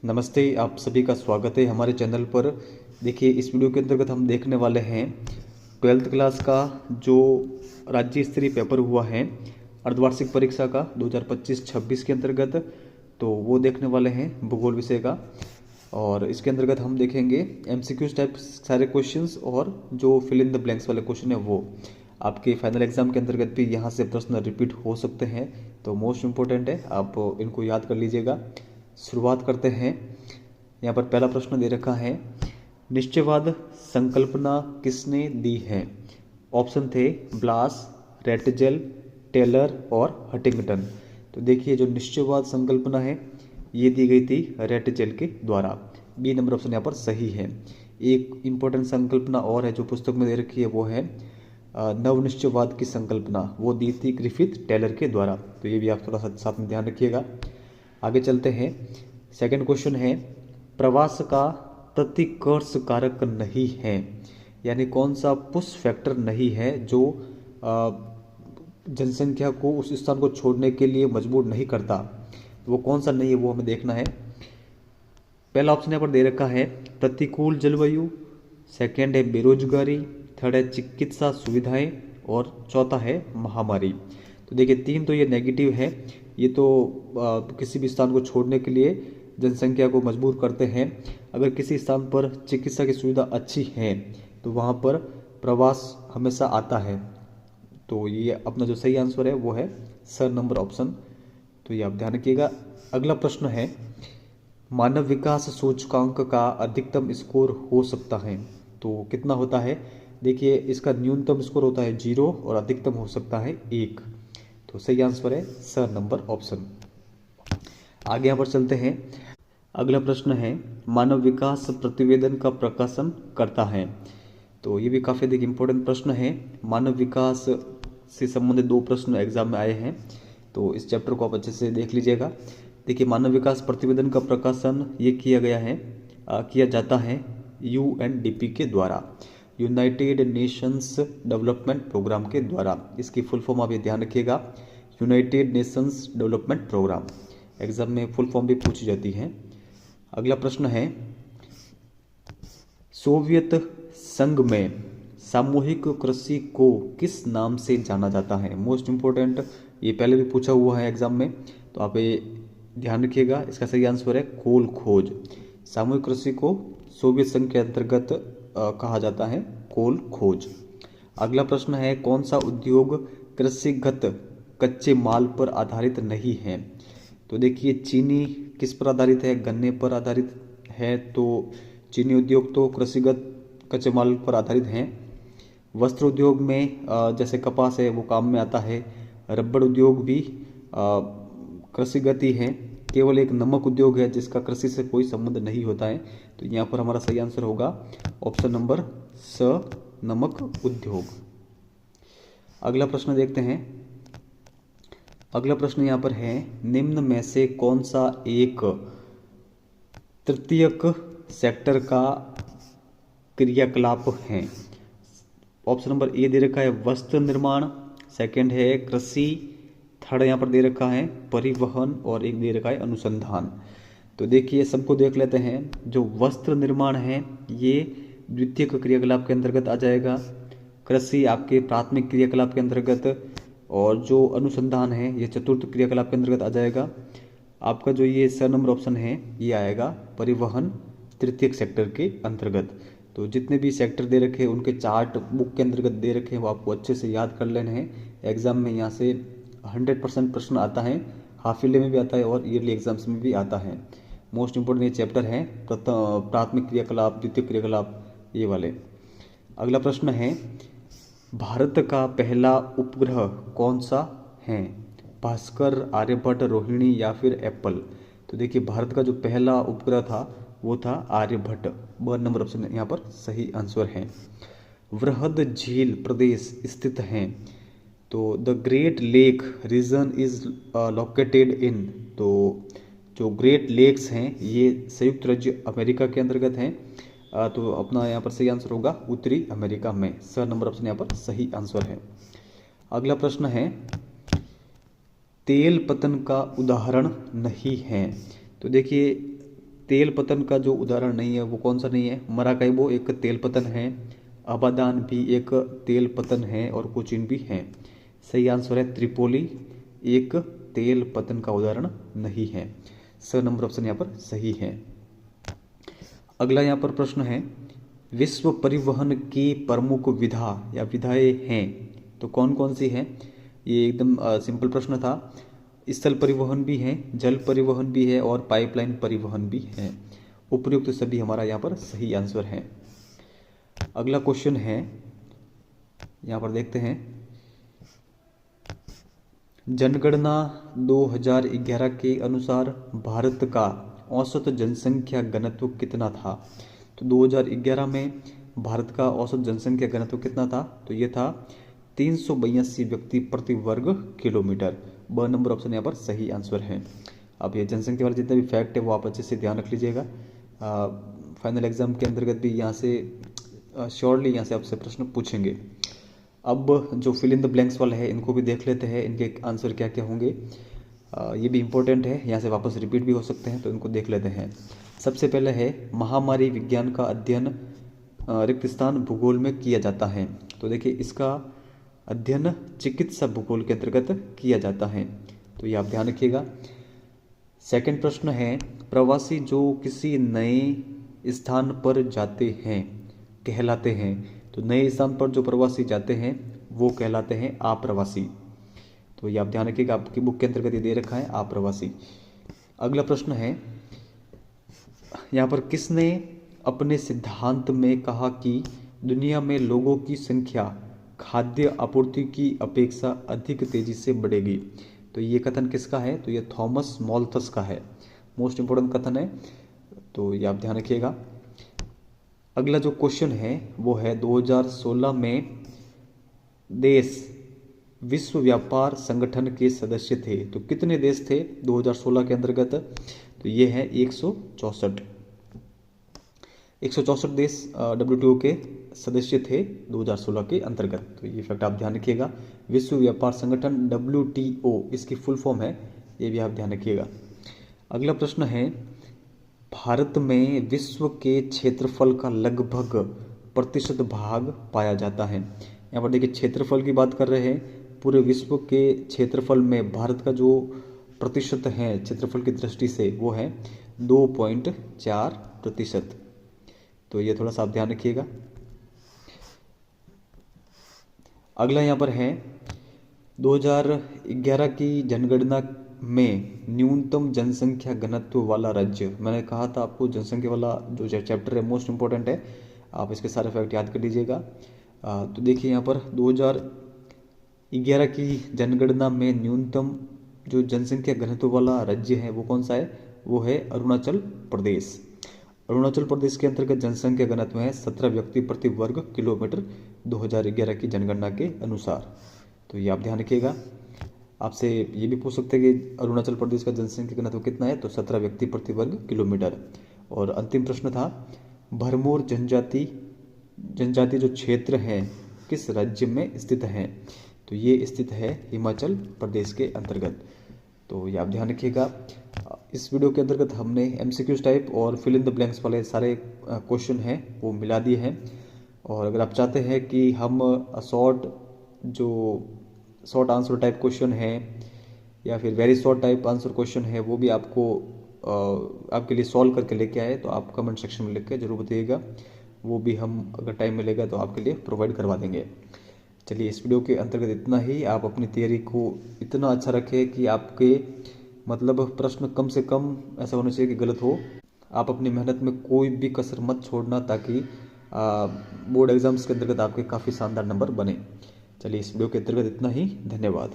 नमस्ते, आप सभी का स्वागत है हमारे चैनल पर। देखिए, इस वीडियो के अंतर्गत हम देखने वाले हैं 12th क्लास का जो राज्य स्तरीय पेपर हुआ है अर्धवार्षिक परीक्षा का 2025-26 के अंतर्गत, तो वो देखने वाले हैं भूगोल विषय का। और इसके अंतर्गत हम देखेंगे MCQs टाइप सारे क्वेश्चंस और जो फिल इन द ब्लैंक्स वाले क्वेश्चन है वो आपके फाइनल एग्जाम के अंतर्गत भी यहाँ से प्रश्न रिपीट हो सकते हैं, तो मोस्ट इम्पोर्टेंट है, आप इनको याद कर लीजिएगा। शुरुआत करते हैं। यहाँ पर पहला प्रश्न दे रखा है, निश्चयवाद संकल्पना किसने दी है? ऑप्शन थे ब्लास, रेटजेल, टेलर और हटिंगटन। तो देखिए, जो निश्चयवाद संकल्पना है ये दी गई थी रेटजेल के द्वारा। बी नंबर ऑप्शन यहाँ पर सही है। एक इंपॉर्टेंट संकल्पना और है जो पुस्तक में दे रखी है, वो है नवनिश्चयवाद की संकल्पना, वो दी थी ग्रिफिथ टेलर के द्वारा। तो ये भी आप थोड़ा सा साथ में ध्यान रखिएगा। आगे चलते हैं। सेकंड क्वेश्चन है, प्रवास का प्रतिकर्ष कारक नहीं है, यानी कौन सा पुश फैक्टर नहीं है जो जनसंख्या को उस स्थान को छोड़ने के लिए मजबूर नहीं करता, वो कौन सा नहीं है, वो हमें देखना है। पहला ऑप्शन यहाँ पर दे रखा है प्रतिकूल जलवायु, सेकंड है बेरोजगारी, थर्ड है चिकित्सा सुविधाएं और चौथा है महामारी। तो देखिए, तीन तो ये नेगेटिव है, ये तो किसी भी स्थान को छोड़ने के लिए जनसंख्या को मजबूर करते हैं। अगर किसी स्थान पर चिकित्सा की सुविधा अच्छी है तो वहाँ पर प्रवास हमेशा आता है। तो ये अपना जो सही आंसर है वो है सर नंबर ऑप्शन, तो ये आप ध्यान रखिएगा। अगला प्रश्न है, मानव विकास सूचकांक का अधिकतम स्कोर हो सकता है, तो कितना होता है? देखिए, इसका न्यूनतम स्कोर होता है 0 और अधिकतम हो सकता है 1। तो सही आंसर है सर नंबर ऑप्शन। आगे यहाँ पर चलते हैं। अगला प्रश्न है, मानव विकास प्रतिवेदन का प्रकाशन करता है, तो ये भी काफ़ी एक इम्पोर्टेंट प्रश्न है। मानव विकास से संबंधित 2 प्रश्न एग्जाम में आए हैं, तो इस चैप्टर को आप अच्छे से देख लीजिएगा। देखिए, मानव विकास प्रतिवेदन का प्रकाशन ये किया जाता है UNDP के द्वारा, यूनाइटेड नेशंस डेवलपमेंट प्रोग्राम के द्वारा। इसकी फुल फॉर्म आप ये ध्यान रखिएगा, United Nations Development Programme. Exam में फुल फॉर्म भी पूछी जाती है। अगला प्रश्न है, सोवियत संघ में सामूहिक कृषि को किस नाम से जाना जाता है? मोस्ट इंपोर्टेंट, ये पहले भी पूछा हुआ है एग्जाम में, तो आप ये ध्यान रखिएगा। इसका सही आंसर है कोल खोज। सामूहिक कृषि को सोवियत संघ के अंतर्गत कहा जाता है कोल खोज। अगला प्रश्न है, कौन सा उद्योग कृषिगत कच्चे माल पर आधारित नहीं है? तो देखिए, चीनी किस पर आधारित है? गन्ने पर आधारित है, तो चीनी उद्योग तो कृषिगत कच्चे माल पर आधारित हैं। वस्त्र उद्योग में जैसे कपास है वो काम में आता है। रबड़ उद्योग भी कृषिगत ही है। केवल एक नमक उद्योग है जिसका कृषि से कोई संबंध नहीं होता है, तो यहाँ पर हमारा सही आंसर होगा ऑप्शन नंबर स, नमक उद्योग। अगला प्रश्न देखते हैं। अगला प्रश्न यहाँ पर है, निम्न में से कौन सा एक तृतीयक सेक्टर का क्रियाकलाप है? ऑप्शन नंबर ए दे रखा है वस्त्र निर्माण, सेकंड है कृषि, थर्ड यहाँ पर दे रखा है परिवहन और एक दे रखा है अनुसंधान। तो देखिए, सबको देख लेते हैं। जो वस्त्र निर्माण है ये द्वितीयक क्रियाकलाप के अंतर्गत आ जाएगा, कृषि आपके प्राथमिक क्रियाकलाप के अंतर्गत, और जो अनुसंधान है ये चतुर्थ क्रियाकलाप के अंतर्गत आ जाएगा। आपका जो ये सर नंबर ऑप्शन है ये आएगा परिवहन तृतीयक सेक्टर के अंतर्गत। तो जितने भी सेक्टर दे रखे हैं उनके चार्ट बुक के अंतर्गत दे रखे हैं, वो आपको अच्छे से याद कर लेने हैं। एग्जाम में यहाँ से 100% प्रश्न आता है, हाफ ईयरली में भी आता है और ईयरली एग्जाम्स में भी आता है। मोस्ट इंपोर्टेंट ये चैप्टर है प्राथमिक क्रियाकलाप, द्वितीय क्रियाकलाप, ये वाले। अगला प्रश्न है, भारत का पहला उपग्रह कौन सा है? भास्कर, आर्यभट्ट, रोहिणी या फिर एप्पल? तो देखिए, भारत का जो पहला उपग्रह था वो था आर्यभट्ट। ब नंबर ऑप्शन यहाँ पर सही आंसर है। वृहद झील प्रदेश स्थित हैं, तो the great lake region is located in, तो जो ग्रेट लेक्स हैं ये संयुक्त राज्य अमेरिका के अंतर्गत हैं, तो अपना यहाँ पर सही आंसर होगा उत्तरी अमेरिका में। सर नंबर ऑप्शन यहाँ पर सही आंसर है। अगला प्रश्न है, तेल पतन का उदाहरण नहीं है। तो देखिए, तेल पतन का जो उदाहरण नहीं है वो कौन सा नहीं है? मराकाइबो एक तेल पतन है, अबादान भी एक तेल पतन है और कोचीन भी है। सही आंसर है त्रिपोली एक तेल पतन का उदाहरण नहीं है। स नंबर ऑप्शन यहाँ पर सही है। अगला यहाँ पर प्रश्न है, विश्व परिवहन की प्रमुख विधा या विधाएं हैं तो कौन कौन सी हैं? ये एकदम सिंपल प्रश्न था। स्थल परिवहन भी है, जल परिवहन भी है और पाइपलाइन परिवहन भी है। उपयुक्त सभी हमारा यहाँ पर सही आंसर है। अगला क्वेश्चन है, यहाँ पर देखते हैं, जनगणना 2011 के अनुसार भारत का औसत जनसंख्या घनत्व कितना था? तो 2011 में भारत का औसत जनसंख्या घनत्व कितना था? तो ये था 382 व्यक्ति प्रति वर्ग किलोमीटर। ब नंबर ऑप्शन यहाँ पर सही आंसर है। अब ये जनसंख्या वाले जितने भी फैक्ट है वो आप अच्छे से ध्यान रख लीजिएगा। फाइनल एग्जाम के अंतर्गत भी यहाँ से श्योरली यहाँ से आपसे प्रश्न पूछेंगे। अब जो फिल इन द ब्लैंक्स वाला है इनको भी देख लेते हैं, इनके आंसर क्या क्या होंगे। ये भी इंपॉर्टेंट है, यहाँ से वापस रिपीट भी हो सकते हैं, तो इनको देख लेते हैं। सबसे पहले है, महामारी विज्ञान का अध्ययन रिक्त स्थान भूगोल में किया जाता है। तो देखिए इसका अध्ययन चिकित्सा भूगोल के अंतर्गत किया जाता है, तो ये आप ध्यान रखिएगा। सेकंड प्रश्न है, प्रवासी जो किसी नए स्थान पर जाते हैं कहलाते हैं। तो नए स्थान पर जो प्रवासी जाते हैं वो कहलाते हैं आप्रवासी। तो ये आप ध्यान रखिएगा, आपकी बुक के अंतर्गत ये दे रखा है आप्रवासी। अगला प्रश्न है, यहाँ पर किसने अपने सिद्धांत में कहा कि दुनिया में लोगों की संख्या खाद्य आपूर्ति की अपेक्षा अधिक तेजी से बढ़ेगी? तो ये कथन किसका है? तो ये थॉमस मॉल्थस का है। मोस्ट इंपोर्टेंट कथन है, तो ये आप ध्यान रखिएगा। अगला जो क्वेश्चन है वो है, 2016 में देश विश्व व्यापार संगठन के सदस्य थे। तो कितने देश थे 2016 के अंतर्गत? तो ये है 164 देश WTO के सदस्य थे 2016 के अंतर्गत। तो ये फैक्ट आप ध्यान रखिएगा। विश्व व्यापार संगठन WTO इसकी फुल फॉर्म है, ये भी आप ध्यान रखिएगा। अगला प्रश्न है, भारत में विश्व के क्षेत्रफल का लगभग प्रतिशत भाग पाया जाता है। यहाँ पर देखिए क्षेत्रफल की बात कर रहे हैं, पूरे विश्व के क्षेत्रफल में भारत का जो प्रतिशत है क्षेत्रफल की दृष्टि से वो है 2.4%। तो ये थोड़ा सा आप ध्यान रखिएगा। अगला यहाँ पर है, 2011 की जनगणना में न्यूनतम जनसंख्या घनत्व वाला राज्य। मैंने कहा था आपको जनसंख्या वाला जो चैप्टर है मोस्ट इंपॉर्टेंट है, आप इसके सारे फैक्ट याद कर लीजिएगा। तो देखिए यहाँ पर 2011 की जनगणना में न्यूनतम जो जनसंख्या घनत्व वाला राज्य है वो कौन सा है? वो है अरुणाचल प्रदेश। अरुणाचल प्रदेश के अंतर्गत जनसंख्या घनत्व है 17 व्यक्ति प्रति वर्ग किलोमीटर 2011 की जनगणना के अनुसार। तो ये आप ध्यान रखिएगा। आपसे ये भी पूछ सकते हैं कि अरुणाचल प्रदेश का जनसंख्या घनत्व कितना है? तो 17 व्यक्ति प्रति वर्ग किलोमीटर। और अंतिम प्रश्न था, भरमौर जनजाति जो क्षेत्र है किस राज्य में स्थित है? तो ये स्थित है हिमाचल प्रदेश के अंतर्गत। तो ये आप ध्यान रखिएगा। इस वीडियो के अंतर्गत हमने MCQs टाइप और फिल इन द ब्लैंक्स वाले सारे क्वेश्चन हैं वो मिला दिए हैं। और अगर आप चाहते हैं कि हम शॉर्ट आंसर टाइप क्वेश्चन है या फिर very short type answer question है वो भी आपके लिए सॉल्व करके लेके आए तो आप कमेंट सेक्शन में लिख के जरूर बताइएगा। वो भी हम अगर टाइम मिलेगा तो आपके लिए प्रोवाइड करवा देंगे। चलिए इस वीडियो के अंतर्गत इतना ही। आप अपनी तैयारी को इतना अच्छा रखें कि आपके मतलब प्रश्न कम से कम ऐसा होना चाहिए कि गलत हो। आप अपनी मेहनत में कोई भी कसर मत छोड़ना ताकि बोर्ड एग्जाम्स के अंतर्गत आपके काफ़ी शानदार नंबर बने। चलिए इस वीडियो के अंतर्गत इतना ही। धन्यवाद।